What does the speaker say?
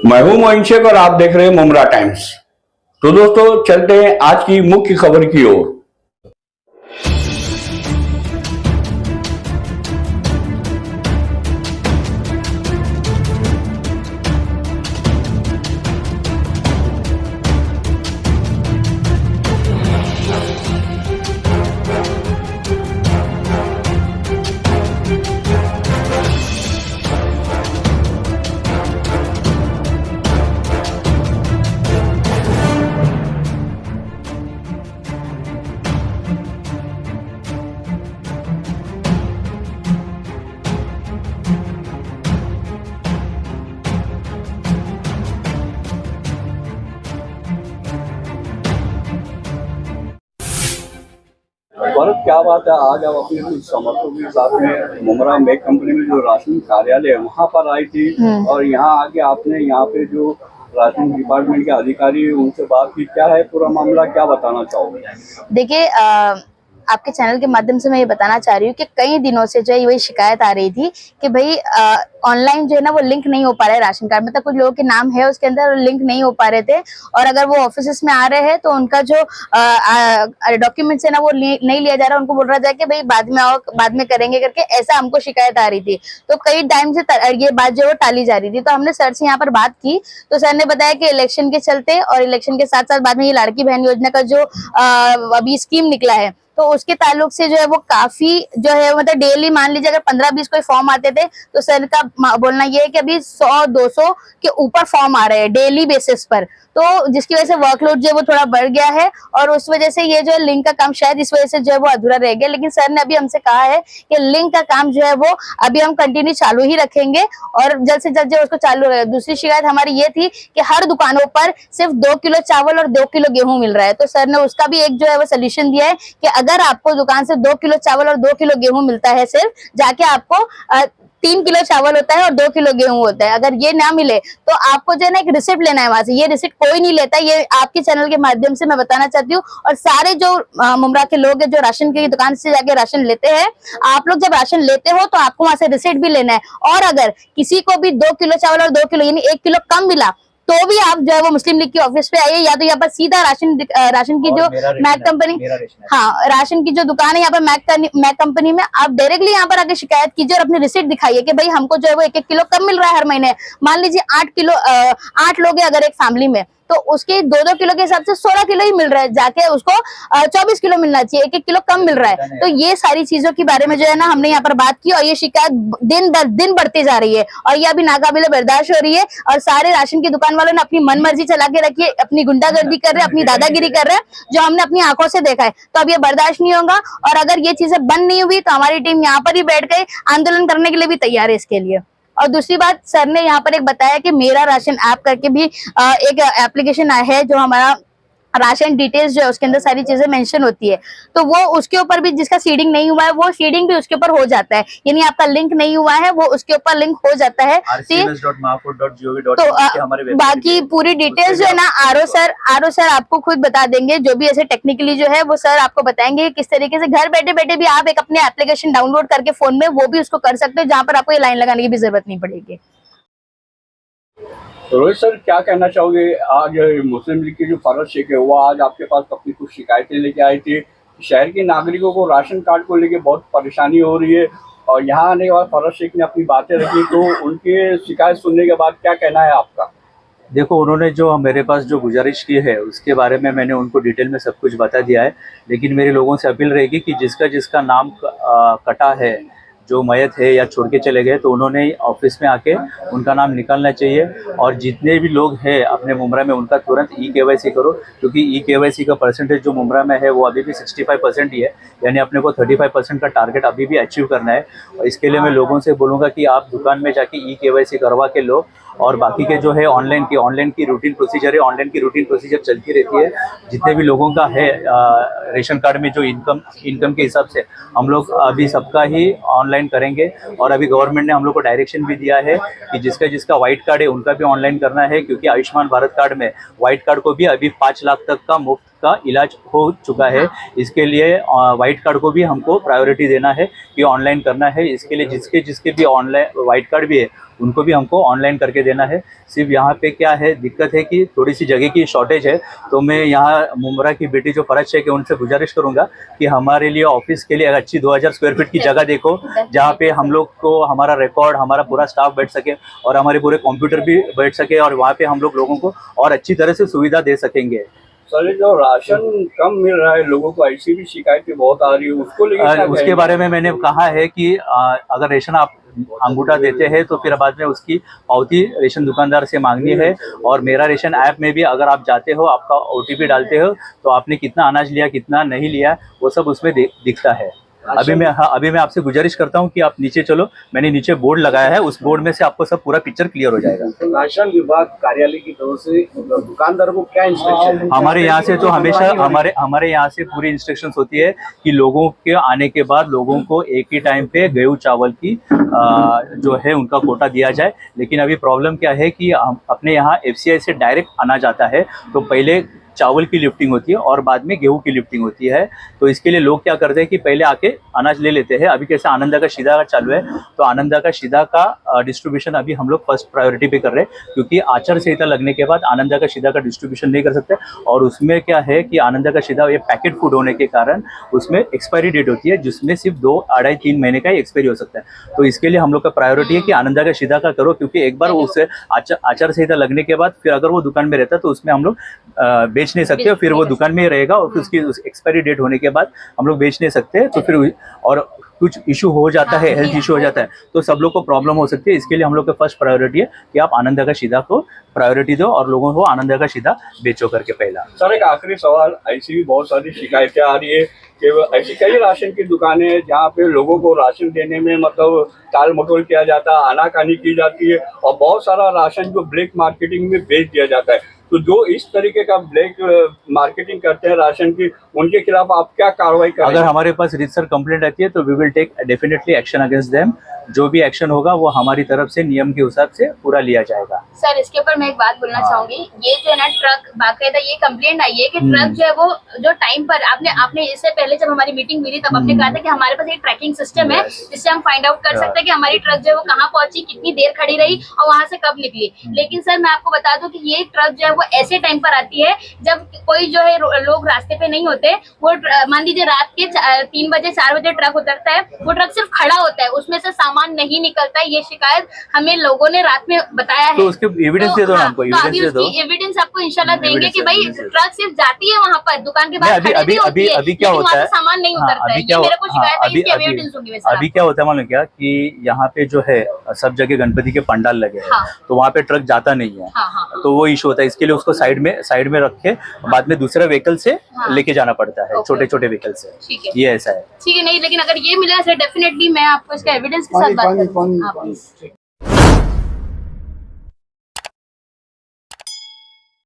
मैं हूं मोइन शेख और आप देख रहे हैं मुमरा टाइम्स। तो दोस्तों चलते हैं आज की मुख्य खबर की ओर। गौरव, क्या बात है, आज आप अपने कुछ समर्थकों के साथ में मुमरा मेक कंपनी में जो राशन कार्यालय है वहाँ पर आई थी और यहाँ आके आपने यहाँ पे जो राशन डिपार्टमेंट के अधिकारी हैं उनसे बात की। क्या है पूरा मामला, क्या बताना चाहोगे? देखिए, आपके चैनल के माध्यम से मैं ये बताना चाह रही हूँ कि कई दिनों से जो है वही शिकायत आ रही थी कि भाई ऑनलाइन जो है ना वो लिंक नहीं हो पा रहा है राशन कार्ड, मतलब कुछ लोगों के नाम है उसके अंदर लिंक नहीं हो पा रहे थे, और अगर वो ऑफिस में आ रहे हैं तो उनका जो डॉक्यूमेंट्स है ना वो नहीं लिया जा रहा, उनको बोल रहा था कि भाई बाद में आओ, बाद में करेंगे करके, ऐसा हमको शिकायत आ रही थी। तो कई टाइम से ये बात जो है टाली जा रही थी। तो हमने सर से यहाँ पर बात की तो सर ने बताया कि इलेक्शन के चलते और इलेक्शन के साथ साथ बाद में ये लाड़की बहन योजना का जो अभी स्कीम निकला है तो उसके ताल्लुक से जो है वो काफी जो है मतलब डेली मान लीजिए अगर 15-20 कोई फॉर्म आते थे तो सर का बोलना ये है कि अभी 100-200 के ऊपर फॉर्म आ रहे हैं डेली बेसिस पर, तो जिसकी वजह से वर्कलोड जो है वो थोड़ा बढ़ गया है और उस वजह से ये जो है लिंक का काम शायद इस वजह से जो है वो अधूरा रह गया। लेकिन सर ने अभी हमसे कहा है कि लिंक का काम जो है वो अभी हम कंटिन्यू चालू ही रखेंगे और जल्द से जल्द जो उसको चालू रहेगा। दूसरी शिकायत हमारी ये थी कि हर दुकानों पर सिर्फ 2 किलो चावल और 2 किलो गेहूं मिल रहा है, तो सर ने उसका भी एक जो है वो सोल्यूशन दिया है कि अगर आपको दुकान से 2 किलो चावल और 2 किलो गेहूं मिलता है, सिर्फ जाके आपको 3 किलो चावल होता है और 2 किलो गेहूं होता है, अगर ये ना मिले तो आपको जो है ना एक रिसिप्ट लेना है वहां से। ये रिसिप्ट कोई नहीं लेता, ये आपके चैनल के माध्यम से मैं बताना चाहती हूँ। और सारे जो मुमरा के लोग हैं जो राशन की दुकान से जाके राशन लेते हैं, आप लोग जब राशन लेते हो तो आपको वहां से रिसिप्ट भी लेना है, और अगर किसी को भी 2 किलो चावल और 2 किलो यानी 1 किलो कम मिला तो भी आप जो है वो मुस्लिम लीग की ऑफिस पे आइए, या तो यहाँ पर सीधा राशन की जो मैक कंपनी, हाँ राशन की जो दुकान है यहाँ पर मैक कंपनी में आप डायरेक्टली यहाँ पर आके शिकायत कीजिए और अपनी रिसिप्ट दिखाइए कि भाई हमको जो है वो 1-1 किलो कम मिल रहा है हर महीने। मान लीजिए 8 लोग हैं अगर एक फैमिली में, तो उसके 2-2 किलो के हिसाब से 16 किलो ही मिल रहा है, जाके उसको 24 किलो मिलना चाहिए, 1-1 किलो कम मिल रहा है। तो ये सारी चीजों के बारे में जो है ना हमने यहाँ पर बात की और ये शिकायत दिन बर दिन बढ़ती जा रही है और ये अभी नाकाबिले बर्दाश्त हो रही है और सारे राशन की दुकान वालों ने अपनी मनमर्जी चला के रखी है, अपनी गुंडागर्दी कर रहे हैं, अपनी दादागिरी कर रहे हैं, जो हमने अपनी आंखों से देखा है। तो अब ये बर्दाश्त नहीं होगा और अगर ये चीजें बंद नहीं हुई तो हमारी टीम यहाँ पर ही बैठ गई, आंदोलन करने के लिए भी तैयार है इसके लिए। और दूसरी बात, सर ने यहाँ पर एक बताया कि मेरा राशन ऐप करके भी एक एप्लीकेशन है जो हमारा राशन डिटेल्स जो है उसके अंदर सारी चीजें मेंशन होती है, तो वो उसके ऊपर भी जिसका सीडिंग नहीं हुआ है वो सीडिंग भी उसके ऊपर हो जाता है, यानी आपका लिंक नहीं हुआ है वो उसके ऊपर लिंक हो जाता है। तो बाकी पूरी डिटेल्स जो है ना आरो सर आपको खुद बता देंगे, जो भी ऐसे टेक्निकली जो है वो सर आपको बताएंगे किस तरीके से घर बैठे बैठे भी आप एक अपने एप्लीकेशन डाउनलोड करके फोन में वो भी उसको कर सकते हो, जहाँ पर आपको ये लाइन लगाने की भी जरूरत नहीं पड़ेगी। तो रोहित सर, क्या कहना चाहोगे? आज मुस्लिम लीग की जो फरज शेख है वो आज आपके पास अपनी कुछ शिकायतें लेके आई थी, शहर के नागरिकों को राशन कार्ड को लेके बहुत परेशानी हो रही है और यहाँ आने के बाद फरज शेख ने अपनी बातें रखी, तो उनकी शिकायत सुनने के बाद क्या कहना है आपका? देखो, उन्होंने जो मेरे पास जो गुजारिश की है उसके बारे में मैंने उनको डिटेल में सब कुछ बता दिया है, लेकिन मेरे लोगों से अपील रहेगी कि जिसका नाम कटा है, जो मयत है या छोड़ के चले गए, तो उन्होंने ऑफिस में आके उनका नाम निकालना चाहिए और जितने भी लोग हैं अपने मुमरा में उनका तुरंत ई-KYC करो, क्योंकि ई-KYC का परसेंटेज जो मुमरा में है वो अभी भी 65% ही है, यानी अपने को 35% का टारगेट अभी भी अचीव करना है। और इसके लिए मैं लोगों से बोलूँगा कि आप दुकान में जाके ई-KYC करवा के लो और बाकी के जो है ऑनलाइन की रूटीन प्रोसीजर है, ऑनलाइन की रूटीन प्रोसीजर चलती रहती है। जितने भी लोगों का है रेशन कार्ड में जो इनकम के हिसाब से हम लोग अभी सबका ही ऑनलाइन करेंगे और अभी गवर्नमेंट ने हम लोग को डायरेक्शन भी दिया है कि जिसका वाइट कार्ड है उनका भी ऑनलाइन करना है, क्योंकि आयुष्मान भारत कार्ड में वाइट कार्ड को भी अभी 5 लाख तक का मुफ्त का इलाज हो चुका है। इसके लिए वाइट कार्ड को भी हमको प्रायोरिटी देना है कि ऑनलाइन करना है। इसके लिए जिसके भी ऑनलाइन वाइट कार्ड भी है उनको भी हमको ऑनलाइन करके देना है। सिर्फ यहाँ पे क्या है, दिक्कत है कि थोड़ी सी जगह की शॉर्टेज है। तो मैं यहाँ मुमरा की बेटी जो फरज शेख है उनसे गुजारिश करूँगा कि हमारे लिए ऑफिस के लिए अच्छी 2000 स्क्वायर फीट की जगह देखो, जहाँ पे हम लोग को हमारा रिकॉर्ड, हमारा पूरा स्टाफ बैठ सके और हमारे पूरे कंप्यूटर भी बैठ सके और वहाँ पे हम लोगों को और अच्छी तरह से सुविधा दे सकेंगे। सर, जो राशन कम मिल रहा है लोगों को, ऐसी भी शिकायतें बहुत आ रही है, उसको लेकर उसके बारे में मैंने कहा है कि अगर रेशन आप अंगूठा देते हैं तो फिर बाद में उसकी पावती रेशन दुकानदार से मांगनी है। और मेरा रेशन ऐप में भी अगर आप जाते हो, आपका OTP डालते हो तो आपने कितना अनाज लिया, कितना नहीं लिया, वो सब उसमें दिखता है। अभी मैं आपसे गुजारिश करता हूं कि आप नीचे चलो, मैंने नीचे बोर्ड लगाया है, उस बोर्ड में से आपको सब पूरा पिक्चर क्लियर हो जाएगा। राशन विभाग कार्यालय की तरफ से दुकानदारों को क्या इंस्ट्रक्शन है? हमारे यहाँ से तो हमेशा हमारे यहाँ से पूरी इंस्ट्रक्शंस होती है कि लोगों के आने के बाद लोगों को एक ही टाइम पे गेहूं चावल की जो है उनका कोटा दिया जाए। लेकिन अभी प्रॉब्लम क्या है कि अपने यहाँ FCI से डायरेक्ट अनाज आता है, तो पहले चावल की लिफ्टिंग होती है और बाद में गेहूं की लिफ्टिंग होती है। तो इसके लिए लोग क्या करते हैं कि पहले आके अनाज ले लेते हैं। अभी कैसे आनंदा का शीदा का चालू है, तो आनंदा का शीदा का डिस्ट्रीब्यूशन अभी हम लोग फर्स्ट प्रायोरिटी पे कर रहे हैं, क्योंकि आचार संहिता लगने के बाद आनंदा का शीदा का डिस्ट्रीब्यूशन नहीं कर सकते। और उसमें क्या है कि आनंदा का शीदा ये पैकेट फूड होने के कारण उसमें एक्सपायरी डेट होती है, जिसमें सिर्फ 2, 2.5-3 महीने का ही एक्सपायरी हो सकता है। तो इसके लिए हम लोग का प्रायोरिटी है कि आनंदा का शीदा का करो, क्योंकि एक बार उसे आचार संहिता लगने के बाद फिर अगर वो दुकान में रहता है तो उसमें हम लोग बेच नहीं सकते, फिर वो दुकान में ही रहेगा और फिर उसकी एक्सपायरी डेट होने के बाद हम लोग बेच नहीं सकते। तो फिर और कुछ इशू हो जाता है, हेल्थ इशू हो जाता है, तो सब लोग को प्रॉब्लम हो सकती है। इसके लिए हम लोग का फर्स्ट प्रायोरिटी है कि आप आनंदा का शीदा को प्रायोरिटी दो और लोगों को आनंदा का शीदा बेचो करके पहला। सर, एक आखिरी सवाल, ऐसी भी बहुत सारी शिकायतें आ रही है कि ऐसी कई राशन की दुकानें हैं जहाँ पे लोगों को राशन देने में मतलब टाल मटोल किया जाता है, आनाकानी की जाती है और बहुत सारा राशन जो ब्लैक मार्केटिंग में बेच दिया जाता है। तो जो इस तरीके का ब्लैक मार्केटिंग करते हैं राशन की, उनके खिलाफ आप क्या कार्रवाई करेंगे? अगर हमारे पास रीतसर कंप्लेंट आती है तो we will take definitely action against them. जो भी एक्शन होगा वो हमारी तरफ से नियम के हिसाब से पूरा लिया जाएगा। सर, इसके ऊपर मैं एक बात बोलना चाहूंगी। ये जो है ना ट्रक, बाकायदा ये कंप्लेंट आई है कि ट्रक जो है वो जो टाइम पर आपने इससे पहले जब हमारी मीटिंग हुई थी तब आपने कहा था कि हमारे पास एक ट्रैकिंग सिस्टम है जिससे हम फाइंड आउट कर सकते हैं कि हमारी ट्रक जो है वो कहाँ पहुंची, कितनी देर खड़ी रही और वहां से कब निकली। लेकिन सर, मैं आपको बता दूं कि ये ट्रक जो है वो ऐसे टाइम पर आती है जब कोई जो है लोग रास्ते पे नहीं होते। वो मान लीजिए रात के 3 बजे 4 बजे ट्रक उतरता है, वो ट्रक सिर्फ खड़ा होता है, उसमें से सामान नहीं निकलता है। ये शिकायत हमें लोगों ने रात में बताया है। तो उसके एविडेंस दे दो ना हमको, एविडेंस दे दो। एविडेंस आपको इंशाल्लाह देंगे कि भाई ट्रक सिर्फ जाती है वहां पर, दुकान के बाहर खड़ी भी होती है, अभी क्या होता है, सामान नहीं उतरता है। ये मेरे को शिकायत है, इसकी एविडेंस दूंगी मैं सर। अभी क्या होता है मालूम क्या कि यहाँ पे जो है सब जगह गणपति के पंडाल लगे हैं, तो वहाँ पे ट्रक जाता नहीं है, तो वो इशू होता है। इसके लिए उसको साइड में रख के बाद में दूसरा व्हीकल से लेके जाना पड़ता है, छोटे छोटे व्हीकल से। ये ऐसा है। ठीक है, नहीं लेकिन अगर ये मिला है डेफिनेटली मैं आपको इसका एविडेंस के साथ बात करूंगी।